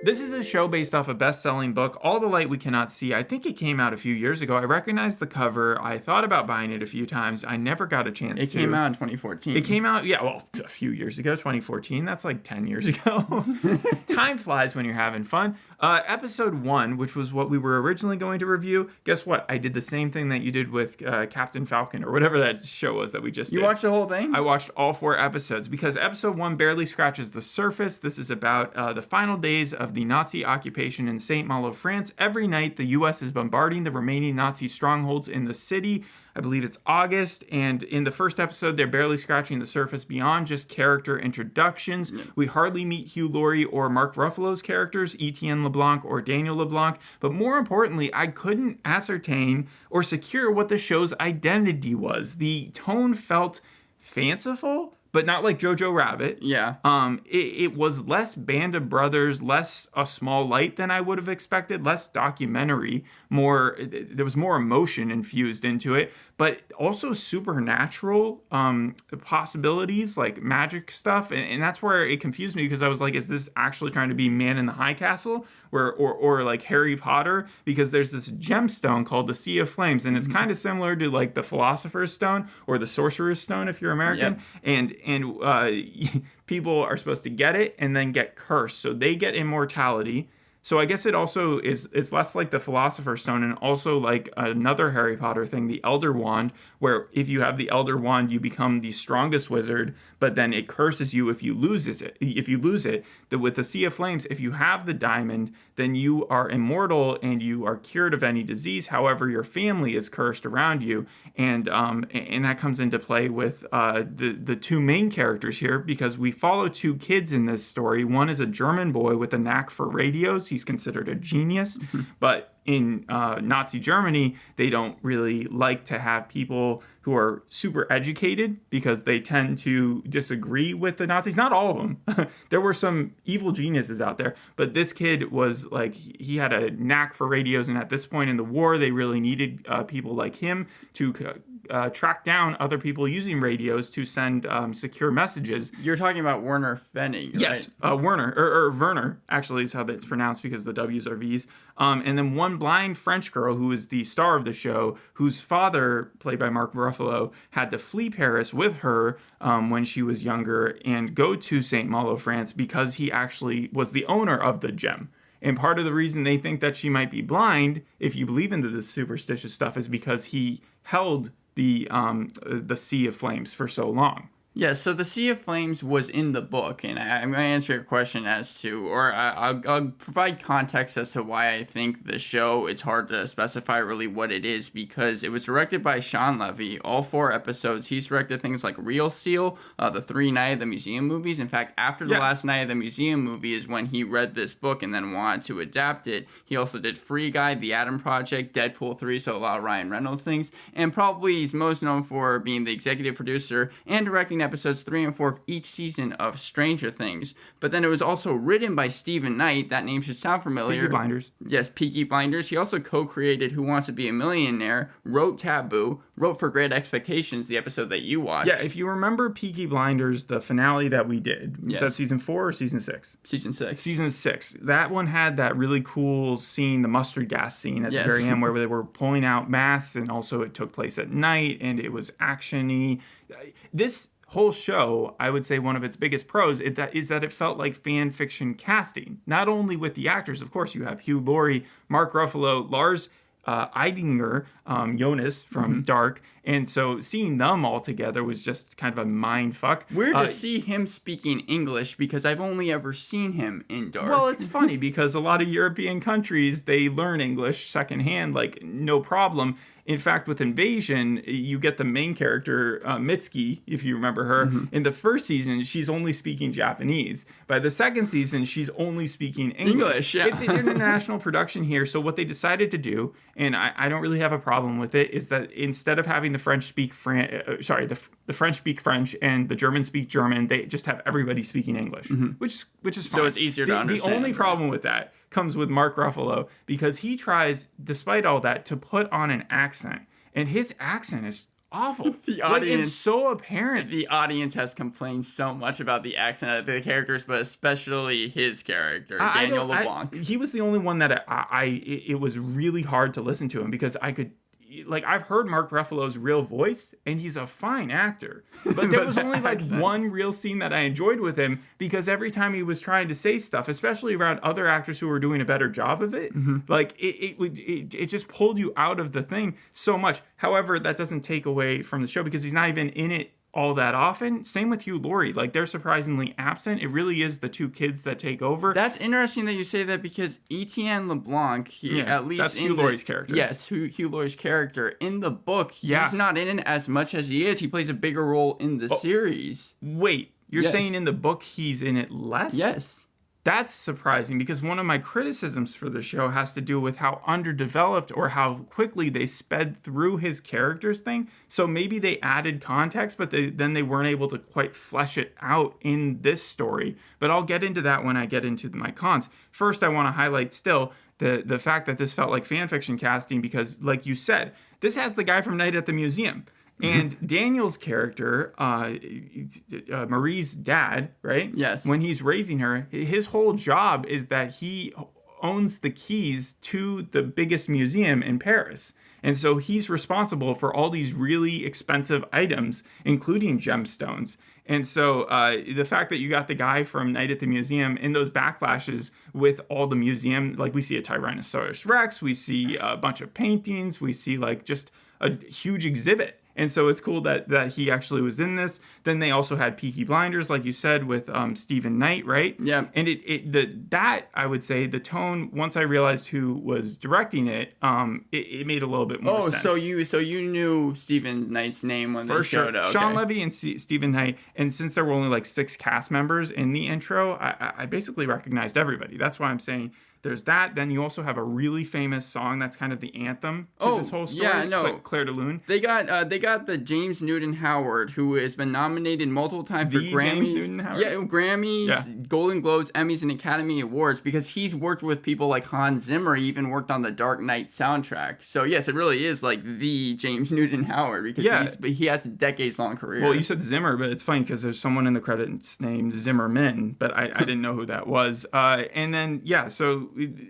This is a show based off a best-selling book, All the Light We Cannot See. I think it came out a few years ago. I recognized the cover. I thought about buying it a few times. I never got a chance to. It came out in 2014. It came out, yeah, well, a few years ago, 2014. That's like 10 years ago. Time flies when you're having fun. Episode 1, which was what we were originally going to review, guess what? I did the same thing that you did with Captain Falcon, or whatever that show was that we just did. You watched the whole thing? I watched all 4 episodes, because episode 1 barely scratches the surface. This is about the final days of the Nazi occupation in St. Malo, France. Every night, the U.S. is bombarding the remaining Nazi strongholds in the city. I believe it's August, and in the first episode, they're barely scratching the surface beyond just character introductions. Yeah. We hardly meet Hugh Laurie or Mark Ruffalo's characters, Etienne LeBlanc or Daniel LeBlanc, but more importantly, I couldn't ascertain or secure what the show's identity was. The tone felt fanciful, but not like Jojo Rabbit. Yeah. It was less Band of Brothers, less A Small Light than I would have expected, less documentary, there was more emotion infused into it, but also supernatural possibilities, like magic stuff, and that's where it confused me, because I was like, is this actually trying to be Man in the High Castle, or like Harry Potter? Because there's this gemstone called the Sea of Flames, and it's kind of similar to like the Philosopher's Stone or the Sorcerer's Stone if you're American. Yep. And people are supposed to get it and then get cursed, so they get immortality. So I guess it also is less like the Philosopher's Stone, and also like another Harry Potter thing, the Elder Wand, where if you have the Elder Wand, you become the strongest wizard, but then it curses you if you lose it. With the Sea of Flames, if you have the diamond, then you are immortal and you are cured of any disease. However, your family is cursed around you, and that comes into play with the 2 main characters here, because we follow 2 kids in this story. One is a German boy with a knack for radios. He's considered a genius, but in Nazi Germany, they don't really like to have people who are super educated, because they tend to disagree with the Nazis. Not all of them. There were some evil geniuses out there, but this kid was like, he had a knack for radios, and at this point in the war, they really needed people like him to track down other people using radios to send secure messages. You're talking about Werner Fenning, right? Yes, Werner, or Werner, actually, is how it's pronounced, because the W's are V's. And then one blind French girl who is the star of the show, whose father, played by Mark Ruffalo, had to flee Paris with her when she was younger and go to St. Malo, France, because he actually was the owner of the gem. And part of the reason they think that she might be blind, if you believe into this superstitious stuff, is because he held the Sea of Flames for so long. Yeah, so the Sea of Flames was in the book, and I'm going to answer your question as to, or I'll provide context as to why I think the show, it's hard to specify really what it is, because it was directed by Sean Levy. All 4 episodes, he's directed things like Real Steel, the 3 Night of the Museum movies. In fact, after the last Night of the Museum movie is when he read this book and then wanted to adapt it. He also did Free Guy, The Atom Project, Deadpool 3, so a lot of Ryan Reynolds things, and probably he's most known for being the executive producer and directing episodes 3 and 4 of each season of Stranger Things. But then it was also written by Stephen Knight. That name should sound familiar. Peaky Blinders. Yes, Peaky Blinders. He also co-created Who Wants to Be a Millionaire, wrote Taboo, wrote For Great Expectations, the episode that you watched. Yeah, if you remember Peaky Blinders, the finale that we did, was that season 4 or season 6? Season 6. Season 6. That one had that really cool scene, the mustard gas scene at the very end, where they were pulling out masks, and also it took place at night, and it was action-y. This whole show, I would say one of its biggest pros is that it felt like fan fiction casting. Not only with the actors, of course, you have Hugh Laurie, Mark Ruffalo, Lars Eidinger, Jonas from Dark, and so seeing them all together was just kind of a mind fuck. Weird to see him speaking English, because I've only ever seen him in Dark. Well, it's funny because a lot of European countries, they learn English secondhand, like no problem. In fact, with Invasion, you get the main character, Mitsuki, if you remember her. In the first season, she's only speaking Japanese. By the second season, she's only speaking English. It's an international production here, so what they decided to do, and I don't really have a problem with it, is that instead of having the French speak the French speak French and the German speak German, they just have everybody speaking English, which is fine. So it's easier to understand. The only problem with that comes with Mark Ruffalo, because he tries, despite all that, to put on an accent. And his accent is awful. The Like, audience, it's so apparent. the audience has complained so much about the accent of the characters, but especially his character, Daniel LeBlanc. He was the only one that it was really hard to listen to him because I could, like, I've heard Mark Ruffalo's real voice and he's a fine actor, but there was only like one real scene that I enjoyed with him because every time he was trying to say stuff, especially around other actors who were doing a better job of it, like it just pulled you out of the thing so much. However, that doesn't take away from the show because he's not even in it all that often. Same with Hugh Laurie. Like, they're surprisingly absent. It really is the two kids that take over. That's interesting that you say that because Etienne LeBlanc, at least that's Hugh Laurie's character. Yes, Hugh Laurie's character. In the book, he's not in it as much as he is. He plays a bigger role in the series. Wait, you're saying in the book he's in it less? Yes. That's surprising because one of my criticisms for the show has to do with how underdeveloped or how quickly they sped through his character's thing. So maybe they added context, but then they weren't able to quite flesh it out in this story. But I'll get into that when I get into my cons. First, I want to highlight still the fact that this felt like fanfiction casting because, like you said, this has the guy from Night at the Museum. And Daniel's character, Marie's dad, right? Yes. When he's raising her, his whole job is that he owns the keys to the biggest museum in Paris. And so he's responsible for all these really expensive items, including gemstones. And so the fact that you got the guy from Night at the Museum in those backflashes with all the museum, like we see a Tyrannosaurus Rex, we see a bunch of paintings, we see like just a huge exhibit. And so it's cool that he actually was in this. Then they also had Peaky Blinders, like you said, with Stephen Knight, right? Yeah. And that I would say the tone, once I realized who was directing it, it made a little bit more sense. So you knew Stephen Knight's name when they showed up. Sean Levy and Stephen Knight. And since there were only like 6 cast members in the intro, I basically recognized everybody. That's why I'm saying there's that. Then you also have a really famous song that's kind of the anthem to this whole story. Yeah, no. Claire de Lune. They got the James Newton Howard, who has been nominated multiple times for Grammys. James Newton Howard? Yeah, Grammys, Golden Globes, Emmys, and Academy Awards because he's worked with people like Hans Zimmer. He even worked on the Dark Knight soundtrack. So yes, it really is like the James Newton Howard because he has a decades-long career. Well, you said Zimmer, but it's funny because there's someone in the credits named Zimmerman, but I didn't know who that was. And then so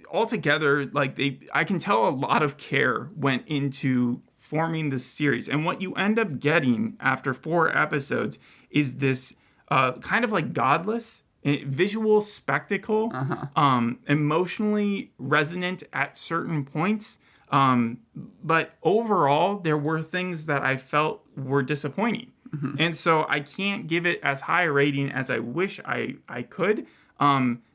altogether, like I can tell a lot of care went into forming this series, and what you end up getting after 4 episodes is this kind of like godless visual spectacle, emotionally resonant at certain points. But overall, there were things that I felt were disappointing. And so I can't give it as high a rating as I wish I could.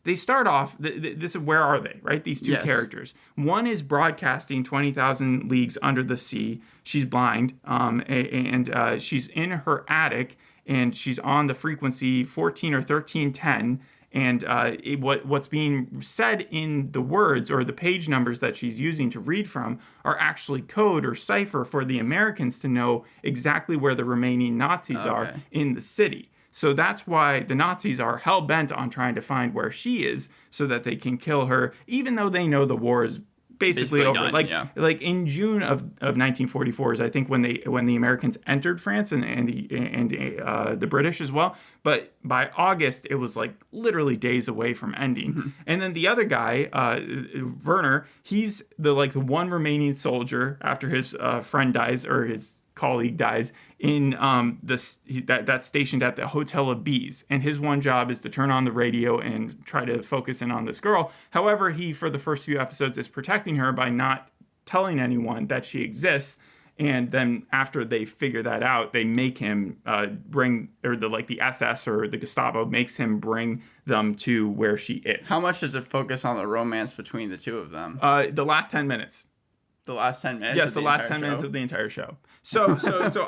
They start off, this is where are they, right? These two characters. One is broadcasting 20,000 leagues under the sea. She's blind, and she's in her attic, and she's on the frequency 14 or 1310. And what's being said in the words or the page numbers that she's using to read from are actually code or cipher for the Americans to know exactly where the remaining Nazis are in the city. So that's why the Nazis are hell-bent on trying to find where she is so that they can kill her, even though they know the war is basically over. Done, like in June of 1944 is I think when the Americans entered France and the British as well. But by August it was like literally days away from ending. And then the other guy, Werner, he's the one remaining soldier after his friend dies or his colleague dies in that's stationed at the Hotel of Bees, and his one job is to turn on the radio and try to focus in on this girl. However, he for the first few episodes is protecting her by not telling anyone that she exists, and then after they figure that out, they make him bring, or the SS or the Gestapo makes him bring them to where she is. How much does it focus on the romance between the two of them? The last 10 minutes. The last 10 minutes? Yes, the last 10 minutes of the entire show. So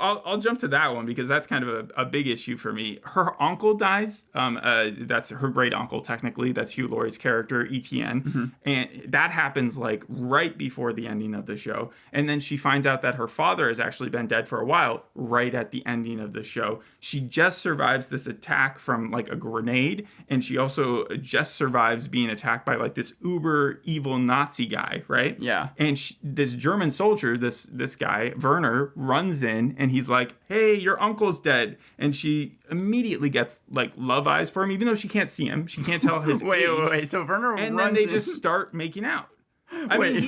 I'll jump to that one because that's kind of a big issue for me. Her uncle dies. That's her great uncle, technically. That's Hugh Laurie's character, Etienne. And that happens like right before the ending of the show. And then she finds out that her father has actually been dead for a while right at the ending of the show. She just survives this attack from like a grenade. And she also just survives being attacked by like this uber evil Nazi guy, right? Yeah. And the this German soldier, this guy, Werner, runs in and he's like, hey, your uncle's dead. And she immediately gets like love eyes for him, even though she can't see him. She can't tell his age. Wait. So Werner and runs then they in... just start making out. I mean,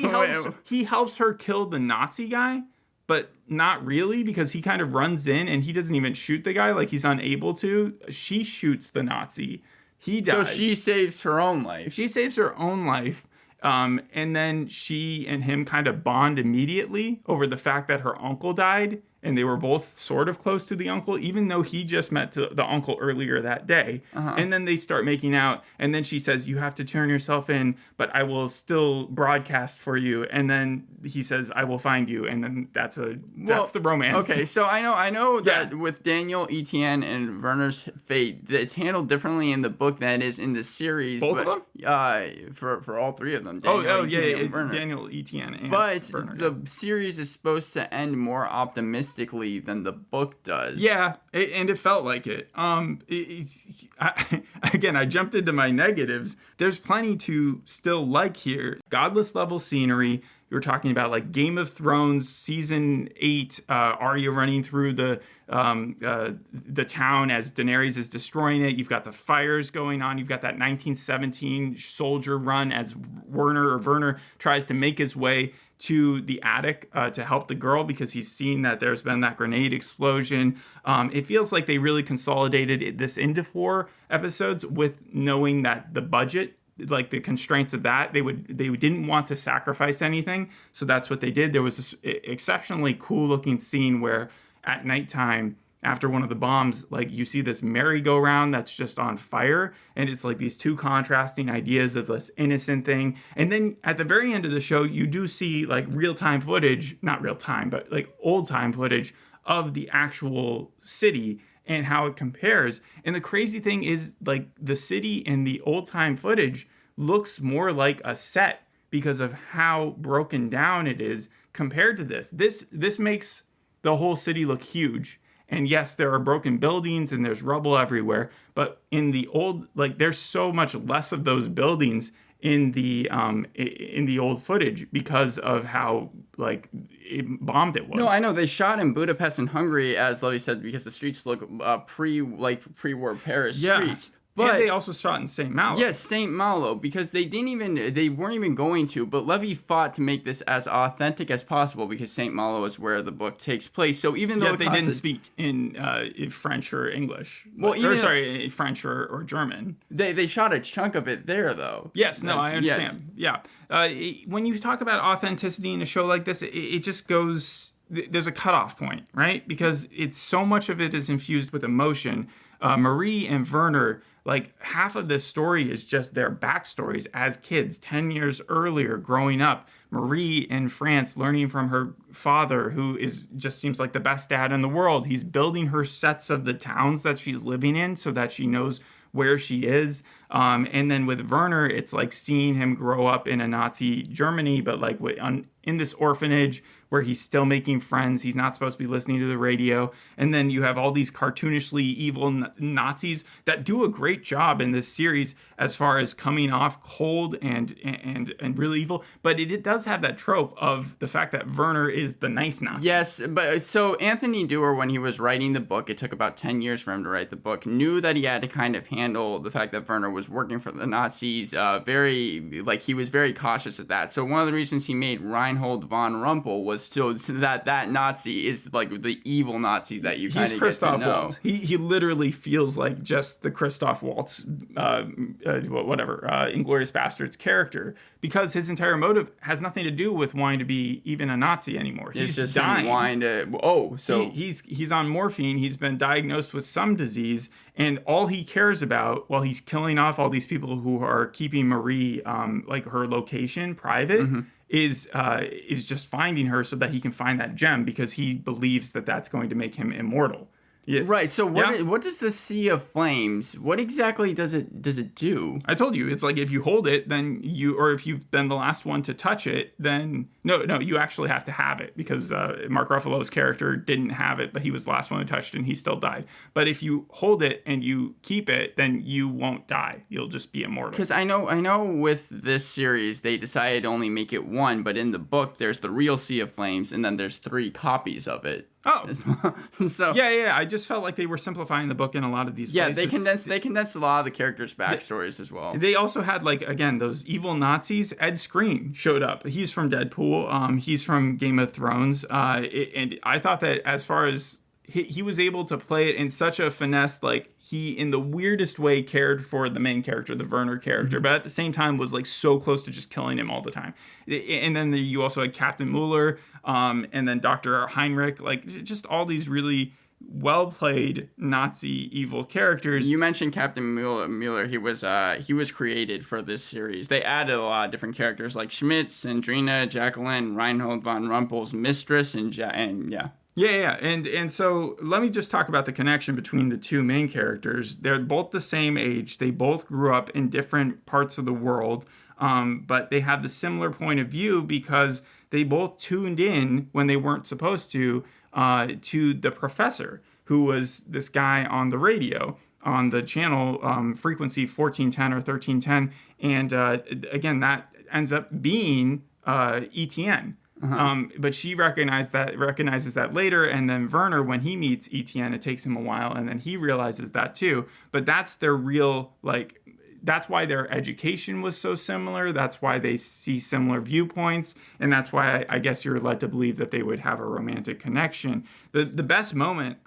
he helps her kill the Nazi guy, but not really, because he kind of runs in and he doesn't even shoot the guy, like he's unable to. She shoots the Nazi. He dies. So she saves her own life. She saves her own life. And then she and him kind of bond immediately over the fact that her uncle died, and they were both sort of close to the uncle, even though he just met the uncle earlier that day. And then they start making out, and then she says, you have to turn yourself in, but I will still broadcast for you. And then he says, I will find you. And then that's the romance. Okay, so I know that with Daniel, Etienne, and Werner's fate, it's handled differently in the book than it is in the series. Both of them? For all three of them. Daniel, Etienne, and Werner. But the series is supposed to end more optimistically than the book does. Yeah, and it felt like it. Again, I jumped into my negatives. There's plenty to still like here. Godless level scenery. You were talking about like Game of Thrones season 8. Arya running through the town as Daenerys is destroying it. You've got the fires going on. You've got that 1917 soldier run as Werner tries to make his way to the attic to help the girl because he's seen that there's been that grenade explosion. It feels like they really consolidated this into 4 episodes with knowing that the budget, like the constraints of that, they didn't want to sacrifice anything. So that's what they did. There was this exceptionally cool looking scene where at nighttime, after one of the bombs, like you see this merry-go-round that's just on fire, and it's like these two contrasting ideas of this innocent thing. And then at the very end of the show, you do see like real-time footage, not real-time, but like old-time footage of the actual city and how it compares. And the crazy thing is, like, the city in the old-time footage looks more like a set because of how broken down it is compared to this. This makes the whole city look huge. And yes, there are broken buildings and there's rubble everywhere. But in the old, like, there's so much less of those buildings in the old footage because of how like bombed it was. No, I know they shot in Budapest and Hungary, as Lovey said, because the streets look pre-war Paris streets. But and they also shot in St. Malo. Yes, St. Malo, because they weren't even going to, but Levy fought to make this as authentic as possible because St. Malo is where the book takes place. So even though they didn't speak in French or English, French or German. They shot a chunk of it there, though. Yes, no, I understand. Yes. Yeah, when you talk about authenticity in a show like this, it just goes. There's a cutoff point, right? Because it's so much of it is infused with emotion. Marie and Werner, like half of this story is just their backstories as kids 10 years earlier growing up. Marie in France learning from her father, who just seems like the best dad in the world. He's building her sets of the towns that she's living in so that she knows where she is. And then with Werner, it's like seeing him grow up in a Nazi Germany, but like in this orphanage where he's still making friends. He's not supposed to be listening to the radio. And then you have all these cartoonishly evil Nazis that do a great job in this series as far as coming off cold and really evil. But it does have that trope of the fact that Werner is the nice Nazi. Yes, but so Anthony Dewar, when he was writing the book, it took about 10 years for him to write the book, knew that he had to kind of handle the fact that Werner was working for the Nazis, he was very cautious of that. So one of the reasons he made Reinhold von Rumpel was so that Nazi is like the evil Nazi that you kind of get to know. Waltz. He literally feels like just the Christoph Waltz, Inglourious Bastards character, because his entire motive has nothing to do with wanting to be even a Nazi anymore. He's just dying. He's on morphine. He's been diagnosed with some disease, and all he cares about while he's killing off all these people who are keeping Marie, her location private. Mm-hmm. is just finding her so that he can find that gem because he believes that that's going to make him immortal. Yeah. Right. So what does the Sea of Flames? What exactly does it do? I told you, it's like if you hold it, then or if you've been the last one to touch it, then no, you actually have to have it, because Mark Ruffalo's character didn't have it, but he was the last one who touched it and he still died. But if you hold it and you keep it, then you won't die. You'll just be immortal. Because I know with this series, they decided to only make it one, but in the book, there's the real Sea of Flames, and then there's 3 copies of it. Oh, so yeah. I just felt like they were simplifying the book in a lot of these places. They condensed a lot of the characters' backstories as well. They also had, like, again, those evil Nazis. Ed Skrein showed up. He's from Deadpool. He's from Game of Thrones. And I thought that as far as he was able to play it in such a finesse, like, he, in the weirdest way, cared for the main character, the Werner character, but at the same time was, like, so close to just killing him all the time. And then you also had Captain Mueller, and then Dr. Heinrich, like, just all these really well-played Nazi evil characters. You mentioned Captain Mueller. He was created for this series. They added a lot of different characters like Schmidt, Sandrina, Jacqueline, Reinhold von Rumpel's mistress, and yeah. Yeah. And so let me just talk about the connection between the 2 main characters. They're both the same age. They both grew up in different parts of the world, but they have the similar point of view because they both tuned in when they weren't supposed to the professor, who was this guy on the radio on the channel frequency 1410 or 1310. And again, that ends up being ETN. But she recognizes that later, and then Werner, when he meets ETN, it takes him a while, and then he realizes that too. But that's their real, like, that's why their education was so similar. That's why they see similar viewpoints, and that's why I guess you're led to believe that they would have a romantic connection. The best moment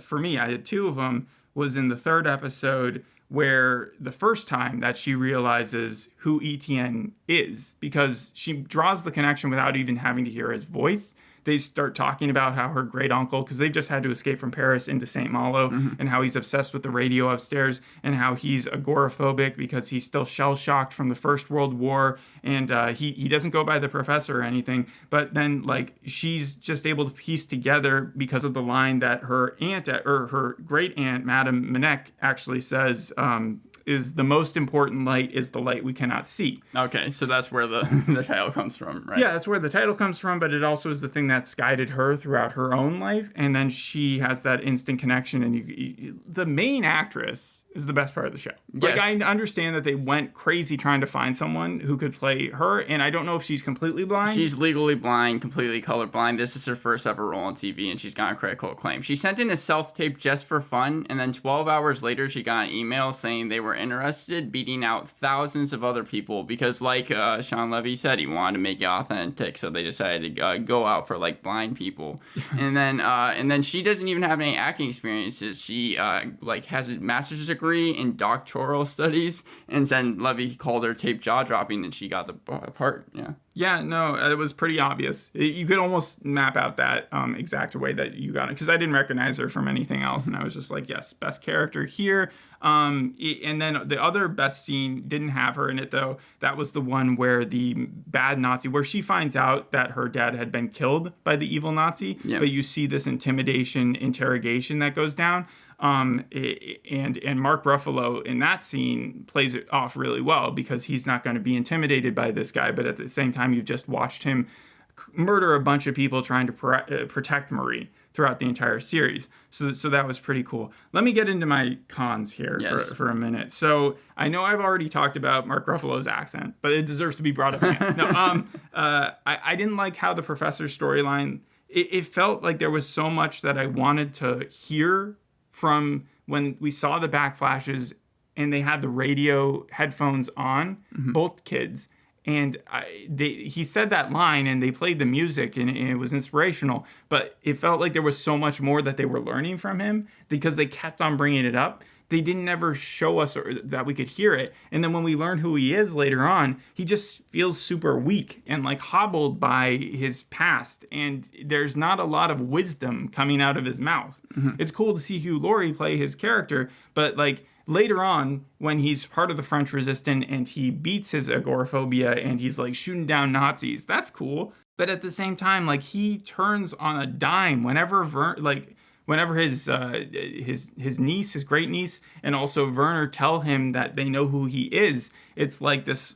for me, I had 2 of them, was in the 3rd episode, where the first time that she realizes who ETN is, because she draws the connection without even having to hear his voice. They start talking about how her great uncle, because they've just had to escape from Paris into St. Malo, and how he's obsessed with the radio upstairs, and how he's agoraphobic because he's still shell-shocked from the First World War, and he doesn't go by the professor or anything. But then, like, she's just able to piece together, because of the line that her aunt, or her great aunt, Madame Manek, actually says, is the most important light is the light we cannot see. Okay, so that's where the title comes from, right? Yeah, that's where the title comes from, but it also is the thing that's guided her throughout her own life, and then she has that instant connection, and the main actress is the best part of the show. Yes. Like, I understand that they went crazy trying to find someone who could play her, and I don't know if she's completely blind. She's legally blind, completely colorblind. This is her first ever role on TV, and she's gotten critical acclaim. She sent in a self-tape just for fun, and then 12 hours later, she got an email saying they were interested, beating out thousands of other people, because like Sean Levy said, he wanted to make it authentic, so they decided to go out for, like, blind people. and then she doesn't even have any acting experiences. She has a master's degree in doctoral studies, and then Levy called her tape jaw-dropping, and she got the part. Yeah, no, it was pretty obvious. You could almost map out that exact way that you got it, because I didn't recognize her from anything else, and I was just like, yes, best character here. And then the other best scene didn't have her in it, though. That was the one where the bad Nazi, where she finds out that her dad had been killed by the evil Nazi, but you see this interrogation that goes down. And Mark Ruffalo in that scene plays it off really well, because he's not going to be intimidated by this guy, but at the same time you've just watched him murder a bunch of people trying to protect Marie throughout the entire series. So that was pretty cool. Let me get into my cons here for a minute. So I know I've already talked about Mark Ruffalo's accent, but it deserves to be brought up again. No, I didn't like how the professor's storyline, it felt like there was so much that I wanted to hear from when we saw the backflashes and they had the radio headphones on, both kids. And he said that line and they played the music and it was inspirational. But it felt like there was so much more that they were learning from him because they kept on bringing it up. They didn't ever show us that we could hear it. And then when we learn who he is later on, he just feels super weak and like hobbled by his past. And there's not a lot of wisdom coming out of his mouth. It's cool to see Hugh Laurie play his character, but like later on when he's part of the French Resistance and he beats his agoraphobia and he's like shooting down Nazis, that's cool. But at the same time, like he turns on a dime whenever whenever his niece, his great niece, and also Werner tell him that they know who he is, it's like this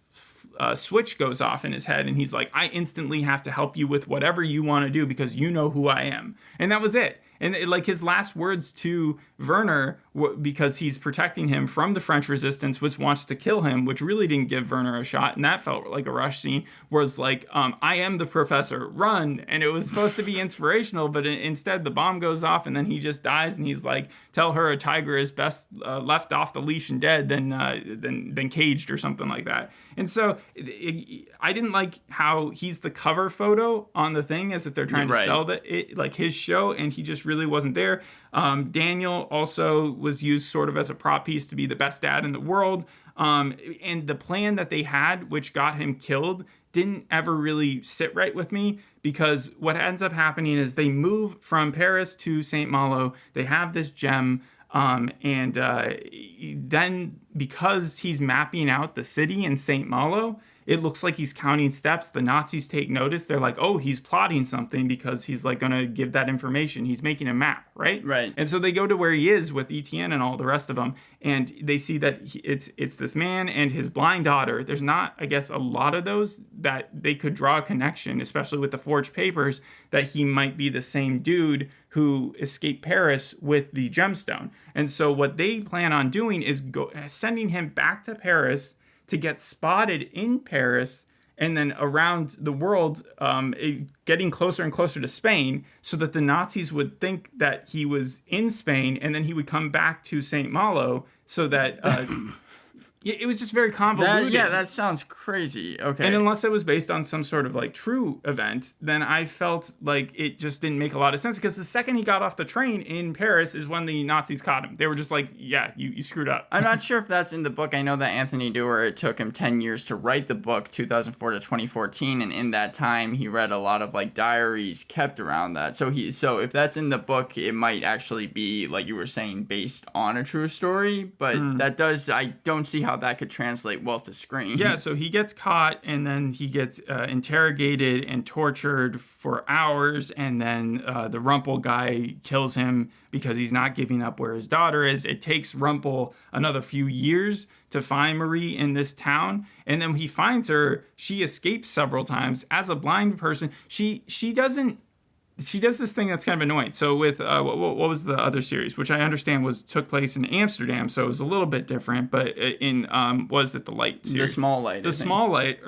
switch goes off in his head, and he's like, I instantly have to help you with whatever you want to do because you know who I am. And that was it. And like his last words to Werner, because he's protecting him from the French resistance, which wants to kill him, which really didn't give Werner a shot, and that felt like a rush scene, was like, I am the professor, run. And it was supposed to be inspirational, but instead the bomb goes off, and then he just dies, and he's like, tell her a tiger is best left off the leash and dead than caged, or something like that. And so I didn't like how he's the cover photo on the thing, as if they're trying to sell like his show, and he just really wasn't there. Daniel also was used sort of as a prop piece to be the best dad in the world. And the plan that they had, which got him killed, didn't ever really sit right with me, because what ends up happening is they move from Paris to St. Malo. They have this gem. And then because he's mapping out the city in St. Malo, it looks like he's counting steps. The Nazis take notice. They're like, oh, he's plotting something because he's like going to give that information. He's making a map, right? Right. And so they go to where he is with Etienne and all the rest of them, and they see that it's this man and his blind daughter. There's not, I guess, a lot of those that they could draw a connection, especially with the forged papers, that he might be the same dude who escaped Paris with the gemstone. And so what they plan on doing is sending him back to Paris to get spotted in Paris, and then around the world, getting closer and closer to Spain, so that the Nazis would think that he was in Spain, and then he would come back to St. Malo, so that it was just very convoluted. That sounds crazy. Okay. And unless it was based on some sort of like true event, then I felt like it just didn't make a lot of sense, because the second he got off the train in Paris is when the Nazis caught him. They were just like, yeah, you screwed up. I'm not sure if that's in the book. I know that Anthony Dewar, it took him 10 years to write the book, 2004 to 2014, and in that time he read a lot of like diaries kept around that. So if that's in the book, it might actually be, like you were saying, based on a true story, but I don't see how that could translate well to screen. Yeah, so he gets caught, and then he gets interrogated and tortured for hours, and then the Rumpel guy kills him because he's not giving up where his daughter is. It takes Rumpel another few years to find Marie in this town, and then when he finds her, she escapes several times. As a blind person, she does this thing that's kind of annoying. So with what was the other series, which I understand took place in Amsterdam, so it was a little bit different. But in was it the Light series? The Small Light. The Small Light.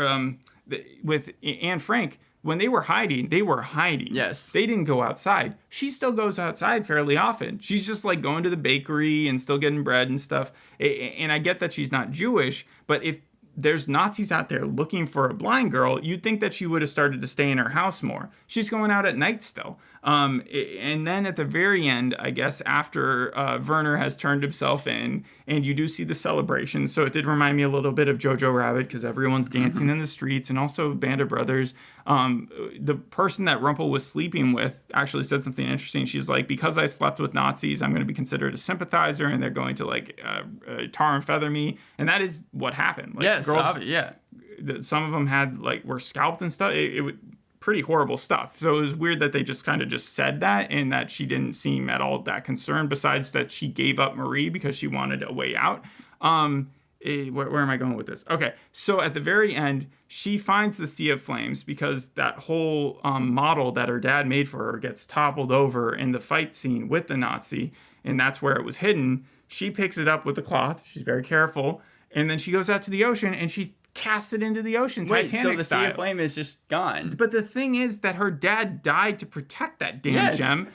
With Anne Frank, when they were hiding, they were hiding. Yes. They didn't go outside. She still goes outside fairly often. She's just like going to the bakery and still getting bread and stuff. And I get that she's not Jewish, but if there's Nazis out there looking for a blind girl, you'd think that she would have started to stay in her house more. She's going out at night still. And then at the very end, I guess, after Werner has turned himself in, and you do see the celebration. So it did remind me a little bit of Jojo Rabbit, because everyone's dancing in the streets, and also Band of Brothers. The person that Rumpel was sleeping with actually said something interesting. She's like, because I slept with Nazis, I'm going to be considered a sympathizer, and they're going to like tar and feather me. And that is what happened. Like, yes, girls, yeah. Some of them were scalped and stuff. It was pretty horrible stuff. So it was weird that they just kind of just said that, and that she didn't seem at all that concerned, besides that she gave up Marie because she wanted a way out. Where am I going with this? Okay, so at the very end, she finds the Sea of Flames because that whole model that her dad made for her gets toppled over in the fight scene with the Nazi, and that's where it was hidden. She picks it up with the cloth. She's very careful, and then she goes out to the ocean, and she casts it into the ocean, Titanic so the style. Sea of Flame is just gone. But the thing is that her dad died to protect that damn gem.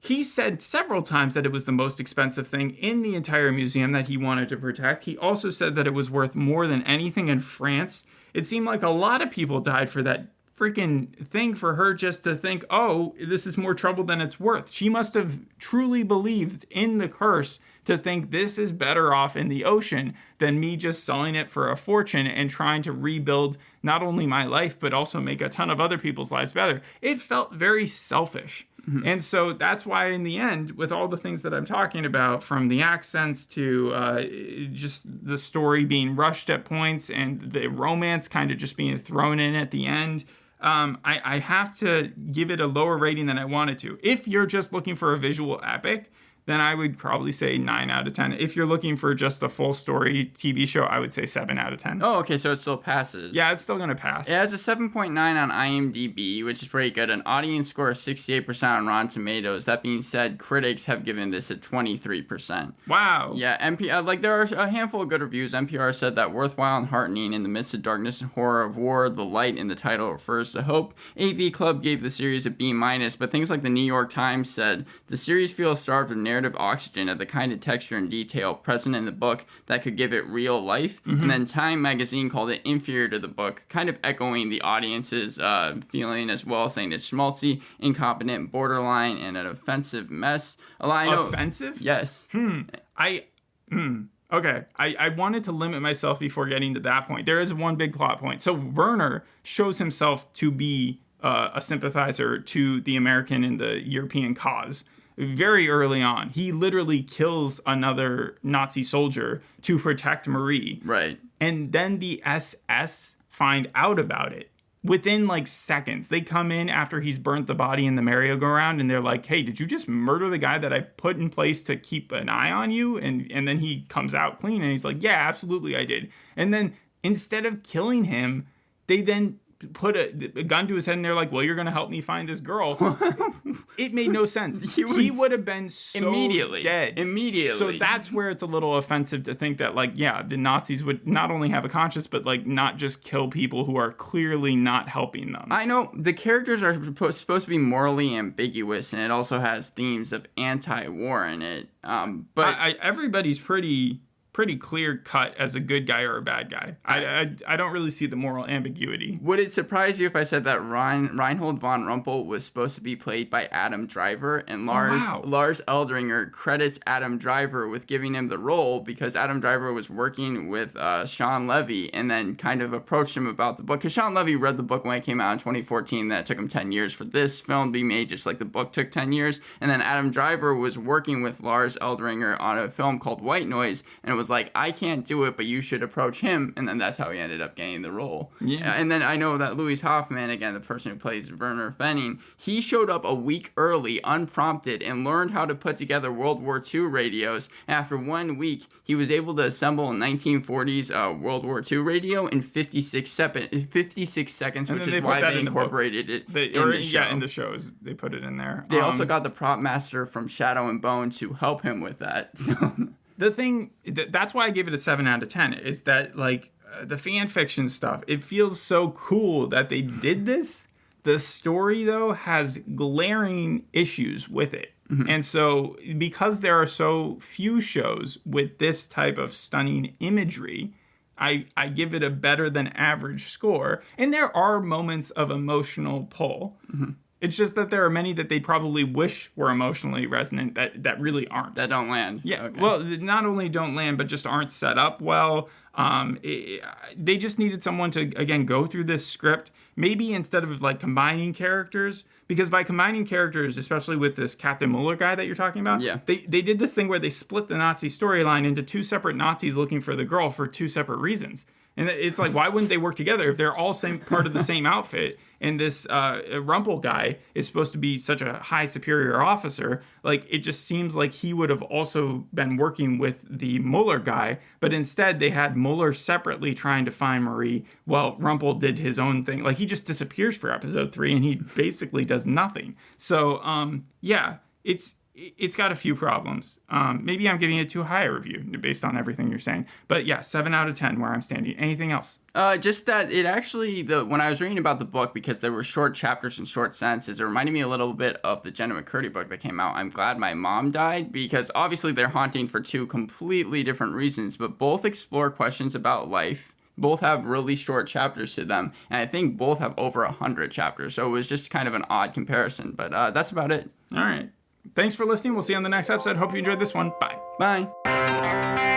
He said several times that it was the most expensive thing in the entire museum that he wanted to protect. He also said that it was worth more than anything in France. It seemed like a lot of people died for that freaking thing, for her just to think, oh, this is more trouble than it's worth. She must have truly believed in the curse to think this is better off in the ocean than me just selling it for a fortune and trying to rebuild not only my life, but also make a ton of other people's lives better. It felt very selfish. Mm-hmm. And so that's why in the end, with all the things that I'm talking about, from the accents to just the story being rushed at points and the romance kind of just being thrown in at the end, I have to give it a lower rating than I wanted to. If you're just looking for a visual epic, then I would probably say 9 out of 10. If you're looking for just a full story TV show, I would say 7 out of 10. Oh, okay, so it still passes. Yeah, it's still going to pass. It has a 7.9 on IMDb, which is pretty good. An audience score of 68% on Rotten Tomatoes. That being said, critics have given this a 23%. Wow. Yeah, there are a handful of good reviews. NPR said that worthwhile and heartening in the midst of darkness and horror of war, the light in the title refers to hope. AV Club gave the series a B-, but things like the New York Times said, the series feels starved of narrative oxygen of the kind of texture and detail present in the book that could give it real life. Mm-hmm. And then Time magazine called it inferior to the book, kind of echoing the audience's feeling as well, saying it's schmaltzy, incompetent, borderline, and an offensive mess. Offensive? Yes. Okay. I wanted to limit myself before getting to that point. There is one big plot point. So Werner shows himself to be a sympathizer to the American and the European cause very early on. He literally kills another Nazi soldier to protect Marie. Right. And then the SS find out about it within like seconds. They come in after he's burnt the body in the merry-go-round and they're like, hey, did you just murder the guy that I put in place to keep an eye on you? And then he comes out clean and he's like, yeah, absolutely I did. And then instead of killing him, they then put a gun to his head and they're like, well, you're going to help me find this girl. It made no sense. He would have been so dead. Immediately. So that's where it's a little offensive to think that, like, yeah, the Nazis would not only have a conscience, but, like, not just kill people who are clearly not helping them. I know the characters are supposed to be morally ambiguous, and it also has themes of anti-war in it. But everybody's pretty clear cut as a good guy or a bad guy. I don't really see the moral ambiguity. Would it surprise you if I said that Reinhold von Rumpel was supposed to be played by Adam Driver, and Lars Eidinger credits Adam Driver with giving him the role because Adam Driver was working with Sean Levy and then kind of approached him about the book, because Sean Levy read the book when it came out in 2014. That it took him 10 years for this film to be made, just like the book took 10 years. And then Adam Driver was working with Lars Eidinger on a film called White Noise, and it was like, I can't do it, but you should approach him. And then that's how he ended up getting the role. Yeah. And then I know that Louis Hoffman, again, the person who plays Werner Fenning, he showed up a week early, unprompted, and learned how to put together World War II radios. And after 1 week, he was able to assemble a 1940s World War II radio in 56 seconds, which is why they incorporated it in the show. Yeah, in the shows. They put it in there. They also got the prop master from Shadow and Bone to help him with that. The thing, that's why I gave it a 7 out of 10, is that, like, the fan fiction stuff, it feels so cool that they did this. The story, though, has glaring issues with it. Mm-hmm. And so, because there are so few shows with this type of stunning imagery, I give it a better than average score. And there are moments of emotional pull. Mm-hmm. It's just that there are many that they probably wish were emotionally resonant that really aren't. That don't land. Yeah. Okay. Well, not only don't land, but just aren't set up well. They just needed someone to, again, go through this script. Maybe instead of, like, combining characters, because by combining characters, especially with this Captain Mueller guy that you're talking about, yeah, they did this thing where they split the Nazi storyline into two separate Nazis looking for the girl for two separate reasons. And it's like, why wouldn't they work together if they're all part of the same outfit? And this Rumpel guy is supposed to be such a high superior officer. Like, it just seems like he would have also been working with the Mueller guy. But instead, they had Mueller separately trying to find Marie while Rumpel did his own thing. Like, he just disappears for episode 3 and he basically does nothing. So, yeah, it's got a few problems. Maybe I'm giving it too high a review based on everything you're saying. But yeah, 7 out of 10 where I'm standing. Anything else? Just that it actually, when I was reading about the book, because there were short chapters and short sentences, it reminded me a little bit of the Jenna McCurdy book that came out, I'm Glad My Mom Died, because obviously they're haunting for two completely different reasons, but both explore questions about life. Both have really short chapters to them, and I think both have over 100 chapters, so it was just kind of an odd comparison, but that's about it. All right. Thanks for listening. We'll see you on the next episode. Hope you enjoyed this one. Bye. Bye.